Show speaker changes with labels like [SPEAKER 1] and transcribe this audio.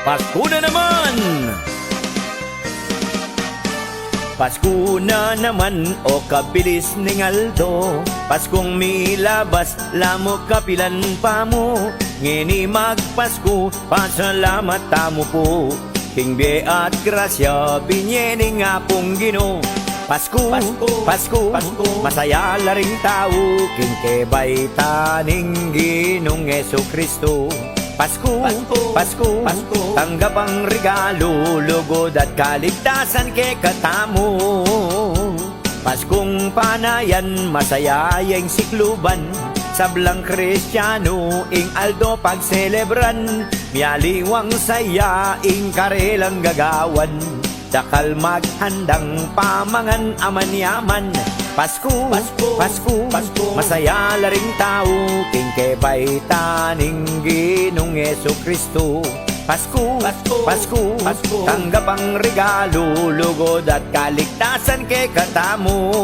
[SPEAKER 1] Pasko na naman! Pasko na naman o kabilis ning Aldo, Paskong milabas lamo kapilan pa mo. Ngini magpasko, pasalamat tamo po. Kingbe at grasya, binyeni nga pong Ginoo. Pasko, Pasko, masaya la ring tao, kingkebay taning Ginong Jesucristo. Pasko, Pasko, tanggap ang regalo, lugod at kaligtasan kay katamo. Paskong panayan, masayayang sikluban, sablang Kristiyano, ing Aldo pagselebran. Mialiwang saya, ing karelang gagawan, dakal maghandang pamangan aman-yaman. Pasko, Pasko, masaya la ring tao, kingkebay taning Ginong Jesucristo. Pasko, Pasko, tanggap ang regalo, lugod at kaligtasan kay katamo.